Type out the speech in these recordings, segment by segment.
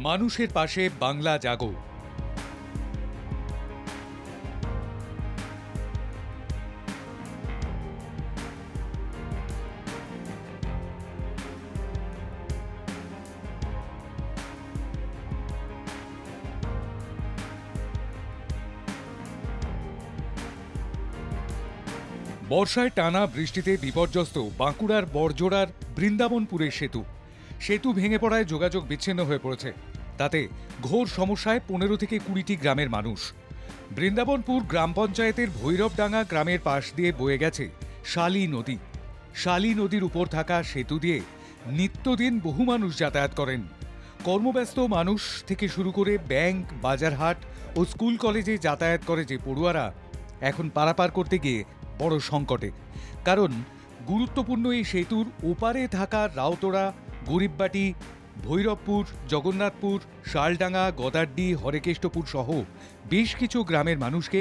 মানুষের পাশে বাংলা জাগো। বর্ষায় টানা বৃষ্টিতে বিপর্যস্ত বাঁকুড়ার বড়জোড়ার বৃন্দাবনপুরের সেতু ভেঙে পড়ায় যোগাযোগ বিচ্ছিন্ন হয়ে পড়েছে। তাতে ঘোর সমস্যায় 15 থেকে 20টি গ্রামের মানুষ। বৃন্দাবনপুর গ্রাম পঞ্চায়েতের ভৈরবডাঙ্গা গ্রামের পাশ দিয়ে বয়ে গেছে শালী নদীর উপর থাকা সেতু দিয়ে নিত্যদিন বহু মানুষ যাতায়াত করেন। কর্মব্যস্ত মানুষ থেকে শুরু করে ব্যাংক, বাজারহাট ও স্কুল কলেজে যাতায়াত করে যে পড়ুয়ারা এখন পারাপার করতে গিয়ে বড় সংকটে। কারণ গুরুত্বপূর্ণ এই সেতুর ওপারে থাকা রাউতড়া, গরিববাটি, ভৈরবপুর, জগন্নাথপুর, শালডাঙ্গা, গদারডি, হরেকেষ্টপুর সহ বেশ কিছু গ্রামের মানুষকে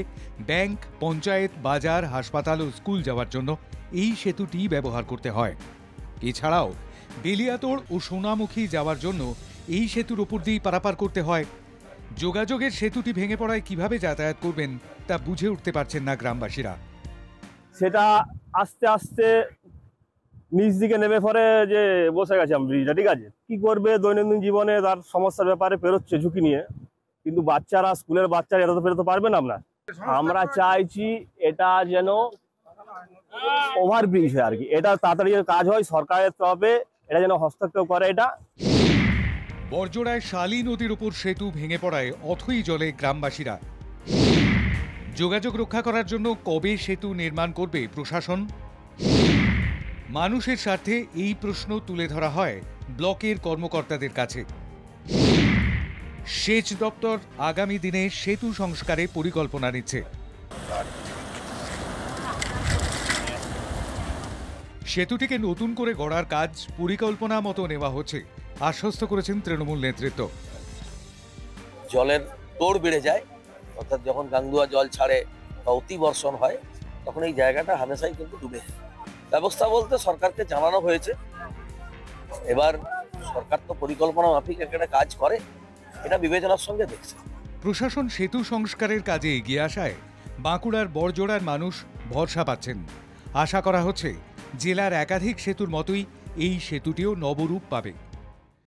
ব্যাংক, পঞ্চায়েত, বাজার, হাসপাতাল ও স্কুল যাওয়ার জন্য এই সেতুটি ব্যবহার করতে হয়। এছাড়াও বেলিয়াতোড় ও সোনামুখী যাওয়ার জন্য এই সেতুর ওপর দিয়েই পারাপার করতে হয়। যোগাযোগের সেতুটি ভেঙে পড়ায় কিভাবে যাতায়াত করবেন তা বুঝে উঠতে পারছেন না গ্রামবাসীরা। সেটা আস্তে আস্তে নিচ দিকে নেমে পড়ে যে বসে গেছে ব্রিজটা, ঠিক আছে। কি করবে দৈনন্দিন জীবনে তার সমস্যার ব্যাপারে পেরোচ্ছে ঝুঁকি নিয়ে, কিন্তু বাচ্চারা, স্কুলের বাচ্চারা এটা তো পেরোতে পারবে না। আমরা চাইছি এটা যেন ওভারব্রিজ হয় আর কি, এটা তাড়াতাড়ি কাজ হয়, সরকারের তরফে এটা যেন হস্তক্ষেপ করে। এটা বড়জোড়ায় শালী নদীর উপর সেতু ভেঙে পড়ায় অথই জলে গ্রামবাসীরা। যোগাযোগ রক্ষা করার জন্য কবে সেতু নির্মাণ করবে প্রশাসন? মানুষের স্বার্থে এই প্রশ্ন তুলে ধরা হয় ব্লকের কর্মকর্তাদের কাছে। সেচ দপ্তর আগামী দিনে সেতু সংস্কারে পরিকল্পনা নিচ্ছে। সেতুটিকে নতুন করে গড়ার কাজ পরিকল্পনা মতো নেওয়া হচ্ছে, আশ্বস্ত করেছেন তৃণমূল নেতৃত্ব। জলের তোড় বেড়ে যায়, অর্থাৎ যখন গাঙ্গুয়া জল ছাড়ে বা অতি বর্ষণ হয় তখন এই জায়গাটা হামেশাই কিন্তু ডুবে। ব্যবস্থা বলতে সরকারকে জানানো হয়েছে, এবার সরকার তো পরিকল্পনা মাফিক একটা কাজ করে, এটা বিবেচনার সঙ্গে দেখছে। প্রশাসন সেতু সংস্কারের কাজে এগিয়ে আসায় বাঁকুড়ার বড়জোড়ার মানুষ ভরসা পাচ্ছেন। আশা করা হচ্ছে জেলার একাধিক সেতুর মতোই এই সেতুটিও নবরূপ পাবে।